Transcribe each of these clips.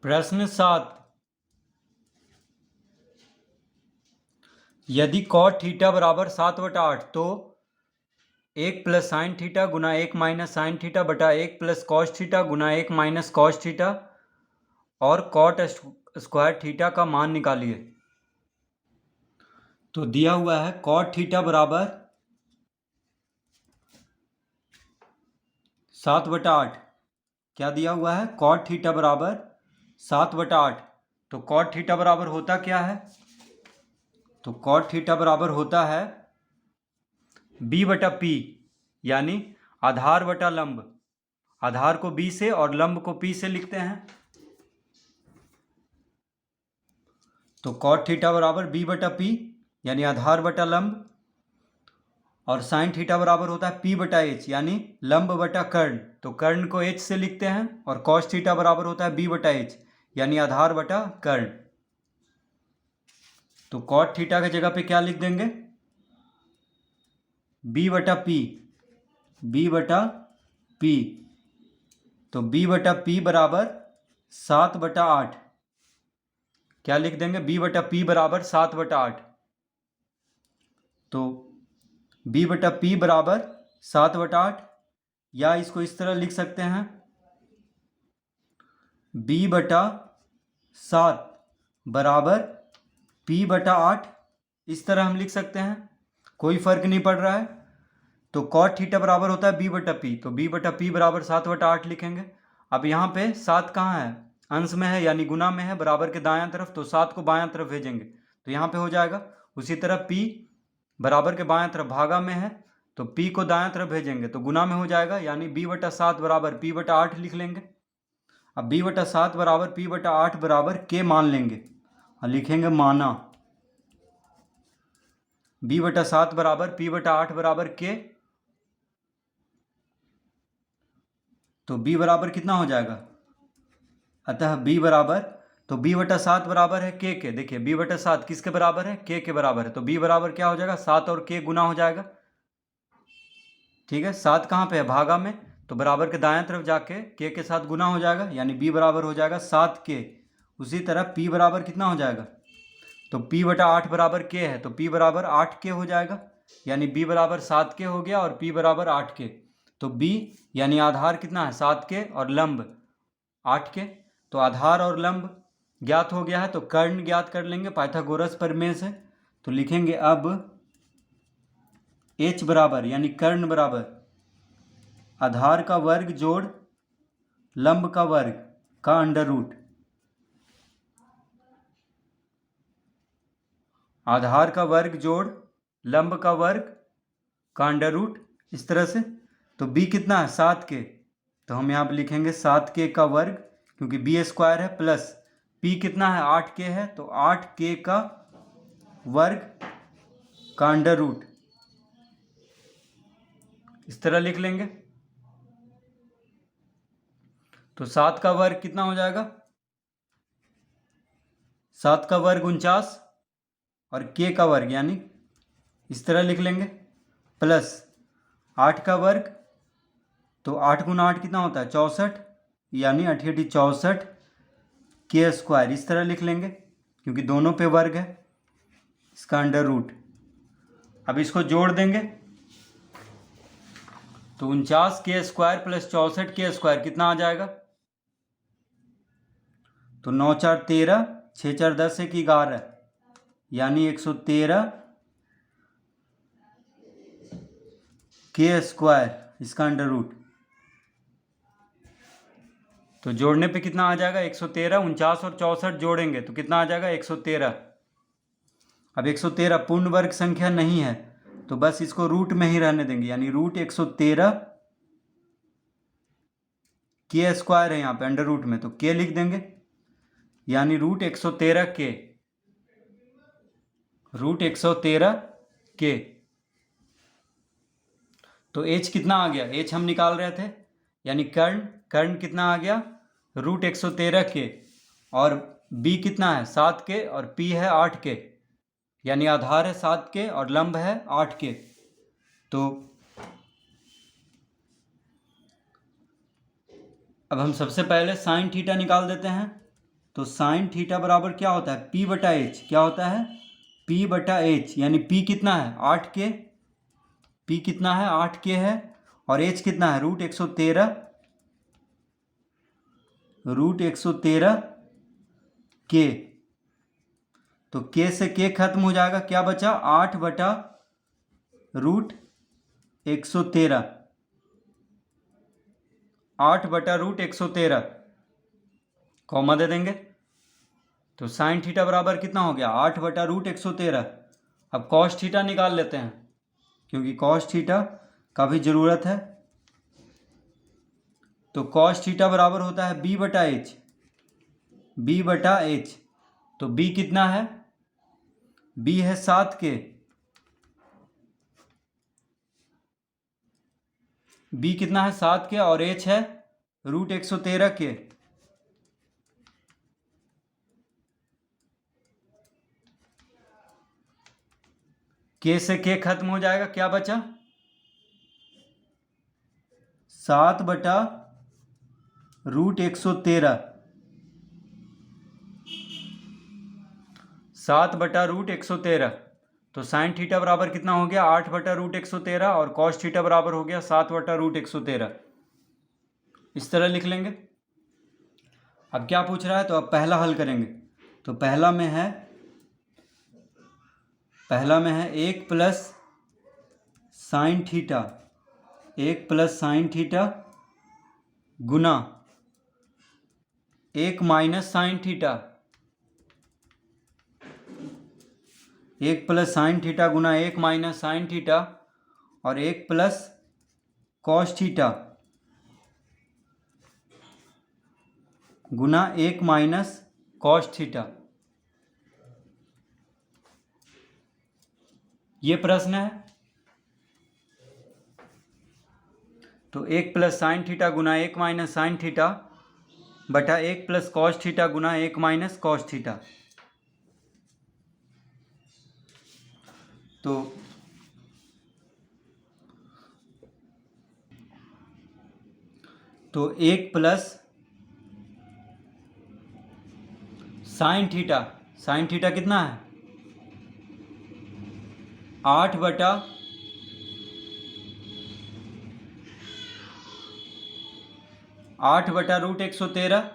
प्रश्न 7। यदि cot theta बराबर 7/8 तो 1 प्लस साइन थीटा गुना 1 माइनस साइन थीटा बटा 1 प्लस कॉस थीटा गुना 1 माइनस कॉस थीटा और कॉट स्क्वायर थीटा का मान निकालिए। तो दिया हुआ है कॉट थीटा बराबर 7/8। क्या दिया हुआ है? कॉट थीटा बराबर 7/8। तो कॉट थीटा बराबर होता क्या है? तो कॉट थीटा बराबर होता है b बटा p, यानी आधार बटा लंब। आधार को b से और लंब को p से लिखते हैं। तो कॉट थीटा बराबर b बटा p, यानी आधार बटा लंब, और साइन थीटा बराबर होता है p बटा h, यानी लंब बटा कर्ण। तो कर्ण को h से लिखते हैं। और कॉस थीटा बराबर होता है b बटा h, यानी आधार बटा कर्ण। तो कॉट थीटा की जगह पे क्या लिख देंगे? b बटा p, b बटा p। तो b बटा p बराबर 7/8। क्या लिख देंगे? b बटा p बराबर 7/8। तो b बटा p बराबर 7/8, या इसको इस तरह लिख सकते हैं b बटा 7 बराबर p बटा 8। इस तरह हम लिख सकते हैं, कोई फर्क नहीं पड़ रहा है। तो कॉट थीटा बराबर होता है b बटा p, तो b बटा p बराबर 7/8 लिखेंगे। अब यहाँ पे 7 कहाँ है? अंश में है, यानी गुना में है, बराबर के दायां तरफ। तो 7 को बायां तरफ भेजेंगे तो यहाँ पे हो जाएगा। उसी तरह p बराबर के बायां तरफ भागा में है, तो p को दायां तरफ भेजेंगे तो गुना में हो जाएगा, यानी b बटा 7 बराबर p बटा 8 लिख लेंगे। अब b बटा 7 बराबर p बटा 8 बराबर k मान लेंगे और लिखेंगे माना। b बटा 7 बराबर p बटा 8 बराबर k। तो b बराबर कितना हो जाएगा? अतः b बराबर, तो b बटा 7 बराबर है k के। देखिए b बटा 7 किसके बराबर है? k के बराबर है। तो b बराबर क्या हो जाएगा? 7 और k गुना हो जाएगा। ठीक है, 7 कहाँ पे है? भागा में। तो बराबर के दाएं तरफ जाके k के साथ गुना हो जाएगा, यानी b बराबर हो जाएगा 7k। उसी तरह p बराबर कितना हो जाएगा? तो p बटा 8 बराबर k है, तो p बराबर 8k हो जाएगा, यानी b बराबर 7k हो गया और p बराबर 8k। तो b यानी आधार कितना है? 7k और लंब 8k। तो आधार और लंब ज्ञात हो गया है, तो कर्ण ज्ञात कर लेंगे पाइथागोरस प्रमेय से। तो लिखेंगे अब h बराबर, यानी कर्ण बराबर आधार का वर्ग जोड़ लंब का वर्ग का अंडर रूट। आधार का वर्ग जोड़ लंब का वर्ग का अंडर रूट, इस तरह से। तो b कितना है? 7k। तो हम यहाँ पे लिखेंगे 7k का वर्ग, क्योंकि b स्क्वायर है, प्लस p कितना है? 8k है, तो 8k का वर्ग का अंडर रूट, इस तरह लिख लेंगे। तो 7 का वर्ग कितना हो जाएगा? 7 का वर्ग 49 और k का वर्ग, यानी इस तरह लिख लेंगे, प्लस 8 का वर्ग। तो 8 गुना 8 कितना होता है? 64, यानी 8 8 64 k स्क्वायर, इस तरह लिख लेंगे, क्योंकि दोनों पे वर्ग है, इसका अंडर रूट। अब इसको जोड़ देंगे तो 49k square plus 64k square कितना आ जाएगा? तो 9 4 13, 6 4 10, 1 11, यानी 113 k स्क्वायर, इसका अंडर रूट। तो जोड़ने पे कितना आ जाएगा? 113। 49 और 64 जोड़ेंगे तो कितना आ जाएगा? 113। अब 113 पूर्ण वर्ग संख्या नहीं है, तो बस इसको रूट में ही रहने देंगे, यानी रूट 113 के स्क्वायर है यहाँ पे अंडर रूट में, तो के लिख देंगे, यानी रूट 113 के, रूट 113 के। तो h कितना आ गया? h हम निकाल रहे थे, यानी कर्ण कितना आ गया? रूट 113 के। और b कितना है? 7k और p है 8k, यानी आधार है 7k और लंब है 8k। तो अब हम सबसे पहले साइन थीटा निकाल देते हैं। तो साइन थीटा बराबर क्या होता है, पी बटा एच। क्या होता है, पी बटा एच, यानी पी कितना है 8K, पी कितना है 8K है, और एच कितना है √113 के। तो के से के खत्म हो जाएगा, क्या बचा 8/√113, 8/√113, कॉमा दे देंगे। तो साइन थीटा बराबर कितना हो गया 8/√113। अब कॉस थीटा निकाल लेते हैं, क्योंकि कॉस थीटा का भी ज़रूरत है। तो कॉस थीटा बराबर होता है बी बटा एच, बी बटा एच। तो बी कितना है, बी है 7K, बी कितना है 7K, और एच है √113 के। के से के खत्म हो जाएगा, क्या बचा 7/√113, 7/√113। तो साइन थीटा बराबर कितना हो गया 8/√113, और कॉस थीटा बराबर हो गया 7/√113। इस तरह लिख लेंगे। अब क्या पूछ रहा है, तो अब पहला हल करेंगे। तो पहला में है 1 plus sine theta, 1 plus sine theta गुना 1 minus sine theta, 1 plus sine theta गुना 1 माइनस साइन थीटा, और 1 प्लस कॉस थीटा गुना 1 माइनस कॉस थीटा। ये प्रश्न है। तो 1 प्लस साइन थीटा गुना 1 माइनस साइन थीटा बटा 1 प्लस कॉस थीटा गुना 1 माइनस कॉस थीटा। तो 1 plus sine theta, sine theta कितना है 8/√113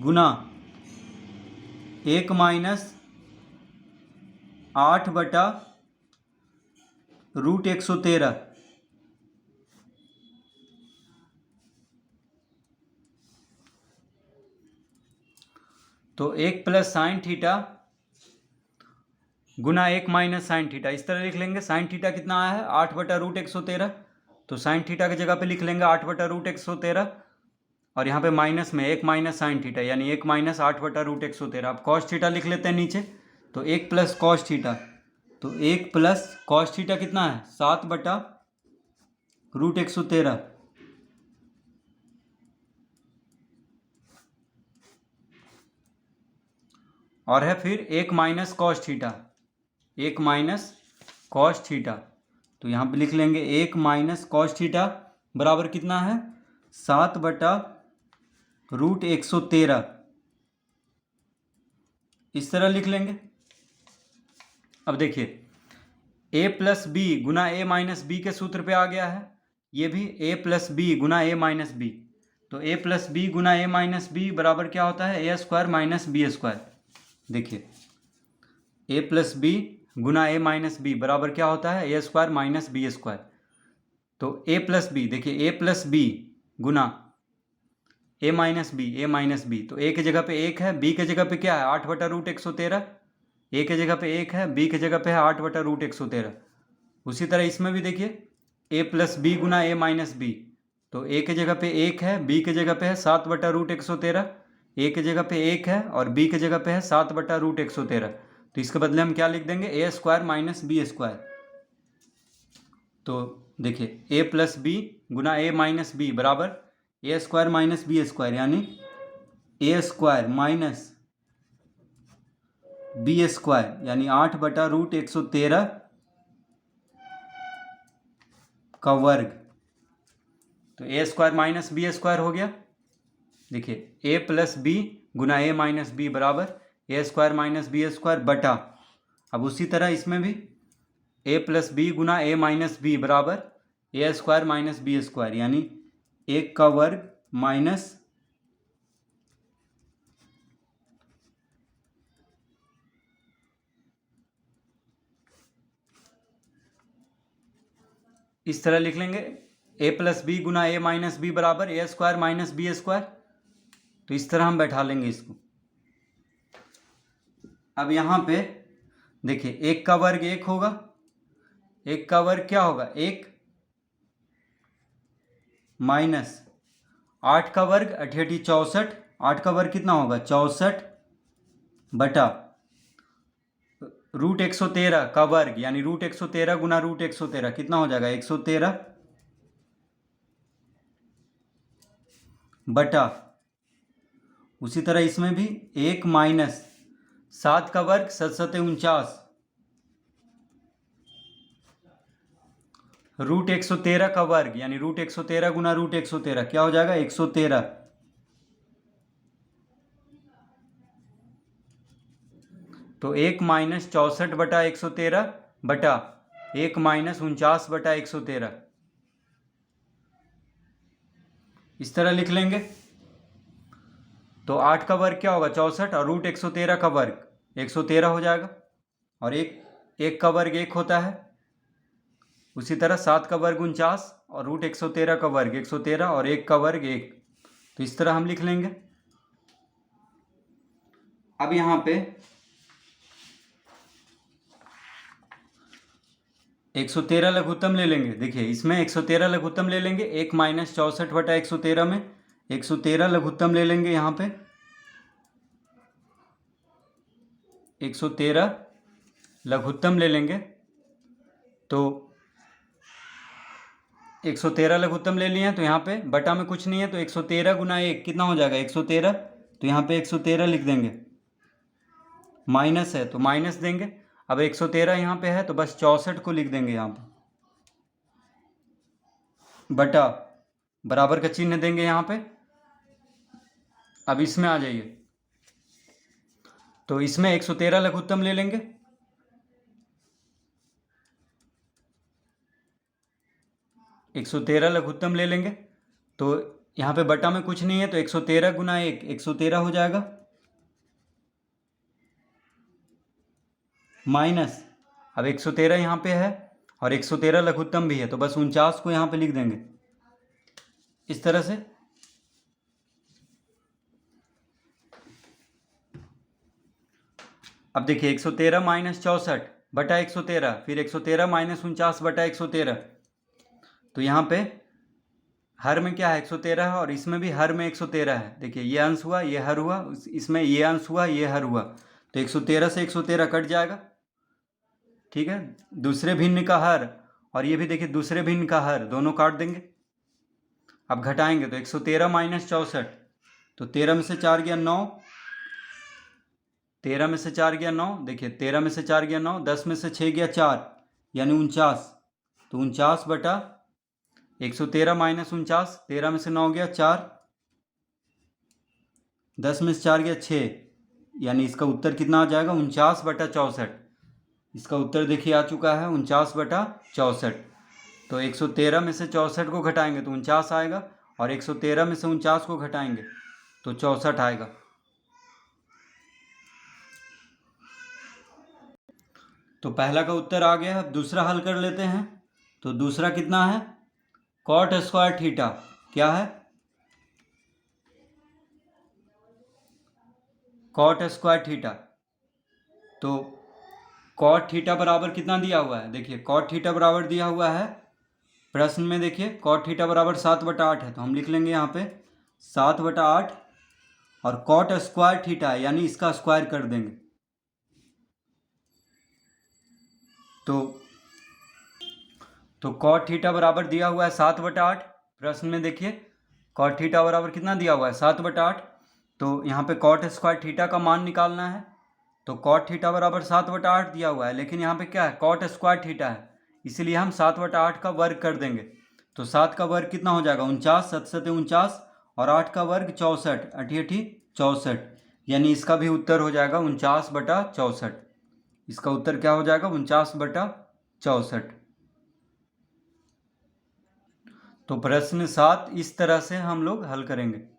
गुना 1 माइनस 8/√113। तो 1 प्लस साइन थीटा गुना 1 माइनस साइन थीटा, इस तरह लिख लेंगे। साइन थीटा कितना आया है 8/√113, तो साइन थीटा की जगह पे लिख लेंगे 8/√113, और यहाँ पे माइनस में 1 माइनस साइन थीटा, यानी 1 माइनस 8/√113। अब कॉस थीटा लिख लेते हैं नीचे। तो 1 प्लस कॉस थीटा, तो 1 प्लस कॉस थीटा कितना है 7/√113, और है फिर 1 minus cos theta, 1 minus cos theta. तो यहाँ पे लिख लेंगे 1 माइनस कॉस थीटा बराबर कितना है 7/√113, इस तरह लिख लेंगे। अब देखिए a प्लस बी गुना a माइनस बी के सूत्र पे आ गया है, ये भी a प्लस बी गुना a माइनस बी। तो a प्लस बी गुना a माइनस बी बराबर क्या होता है a square minus B square. देखिए a प्लस बी गुना a माइनस बी बराबर क्या होता है a square minus B square. तो a प्लस बी, देखिए a प्लस बी गुना a माइनस बी, तो a की जगह पे 1 है, b की जगह पे क्या है 8/√113, a की जगह पे 1 है, b की जगह पे है 8/√113। उसी तरह इसमें भी देखिए a प्लस बी गुना a माइनस बी, तो a की जगह पे 1 है, b की जगह पे है 7/√113, a की जगह पे 1 है और b की जगह पे है 7/√113। तो इसके बदले हम क्या लिख देंगे a square minus B square. तो देखिए a प्लस बी गुना a माइनस बी बराबर a square minus B square, यानी a square minus B square, यानी 8/√113 का वर्ग। तो a square minus B square हो गया। देखिए ए प्लस बी गुना ए माइनस बी बराबर A square minus B square बटा, अब उसी तरह इसमें भी ए प्लस बी गुना ए माइनस बी बराबर A square minus B square, यानी 1 का वर्ग माइनस इस तरह लिख लेंगे ए प्लस बी गुना ए माइनस बी बराबर A square minus B square. तो इस तरह हम बैठा लेंगे इसको। अब यहाँ पे देखिए 1 का वर्ग 1 होगा, 1 का वर्ग क्या होगा 1 माइनस 8 का वर्ग 8 64, 8 का वर्ग कितना होगा 64 बटा रूट 113 का वर्ग, यानी रूट 113 गुना रूट 113 कितना हो जाएगा 113 बटा, उसी तरह इसमें भी 1 माइनस 7 का वर्ग 7 7 49 रूट 113 का वर्ग, यानी रूट 113 गुना रूट 113 क्या हो जाएगा 113 तो 1 माइनस 64 बटा 113 बटा 1 माइनस 49 बटा 113, इस तरह लिख लेंगे। तो 8 का वर्ग क्या होगा 64 और रूट 113 का वर्ग 113 हो जाएगा, और एक का वर्ग 1 होता है। उसी तरह 7 का वर्ग 49 और रूट 113 का वर्ग 113 और 1 का वर्ग 1, तो इस तरह हम लिख लेंगे। अब यहाँ पे 113 लघुत्तम ले लेंगे। देखिए इसमें 113 लघुत्तम ले लेंगे, 1 माइनस 64 बटा 113 में 113 लघुत्तम ले लेंगे। यहाँ पे 113 लघुत्तम ले लेंगे, तो 113 लघुत्तम ले लिए हैं, तो यहाँ पे बटा में कुछ नहीं है, तो 113 गुना 1 कितना हो जाएगा 113, तो यहाँ पे 113 लिख देंगे, माइनस है तो माइनस देंगे। अब 113 यहाँ पे है तो बस 64 को लिख देंगे यहाँ पे, बटा बराबर का चिन्ह देंगे यहाँ पे। अब इसमें आ जाइए, तो इसमें 113 लघुत्तम ले लेंगे, लघुत्तम ले लेंगे, तो यहाँ पे बटा में कुछ नहीं है, तो 113 गुना 1 113 हो जाएगा, माइनस अब 113 यहाँ पे है और 113 लघुत्तम भी है, तो बस 49 को यहाँ पे लिख देंगे इस तरह से। अब देखिए 113 माइनस 64 बटा 113, फिर 113 माइनस 49 बटा 113, तो यहाँ पे हर में क्या है 113 है और इसमें भी हर में 113 है। देखिए ये अंश हुआ, ये हर हुआ, इसमें ये अंश हुआ, ये हर हुआ, तो 113 से 113 कट जाएगा। ठीक है, दूसरे भिन्न का हर और ये भी देखिए दूसरे भिन्न का हर, दोनों काट देंगे। अब घटाएंगे तो 113 माइनस 64, तो 13 में से 4 गया 9, 13 में से 4 गया 9, देखिए 13 में से 4 गया 9, 10 में से 6 गया 4 यानी 49, तो 49 बटा 113 माइनस 49, 13 में से 9 गया 4, 10 में से 4 गया 6, यानी इसका उत्तर कितना आ जाएगा 49 बटा 64। इसका उत्तर देखिए आ चुका है 49 बटा 64। तो 113 में से 64 को घटाएंगे तो 49 आएगा, और 113 में से 49 को घटाएंगे तो 64 आएगा। तो पहला का उत्तर आ गया। अब दूसरा हल कर लेते हैं। तो दूसरा कितना है कॉट स्क्वायर थीटा, क्या है कॉट स्क्वायर थीटा। तो कॉट थीटा बराबर कितना दिया हुआ है, देखिए कॉट थीटा बराबर दिया हुआ है प्रश्न में, देखिए कॉट थीटा बराबर 7/8 है, तो हम लिख लेंगे यहाँ पे 7/8, और कॉट स्क्वायर थीटा है यानी इसका स्क्वायर कर देंगे। तो कॉट थीटा बराबर दिया हुआ है 7/8 प्रश्न में, देखिए कॉट थीटा बराबर कितना दिया हुआ है 7/8, तो यहाँ पे कॉट स्क्वायर थीटा का मान निकालना है। तो कॉट थीटा बराबर 7/8 दिया हुआ है, लेकिन यहाँ पे क्या है कॉट स्क्वायर थीटा है, इसलिए हम 7/8 का वर्ग कर देंगे। तो 7 का वर्ग कितना हो जाएगा 49, 7 7 49, और 8 का वर्ग 64, 8 64, यानी इसका भी उत्तर हो जाएगा 49/64। इसका उत्तर क्या हो जाएगा? 49/64। तो प्रश्न 7 इस तरह से हम लोग हल करेंगे।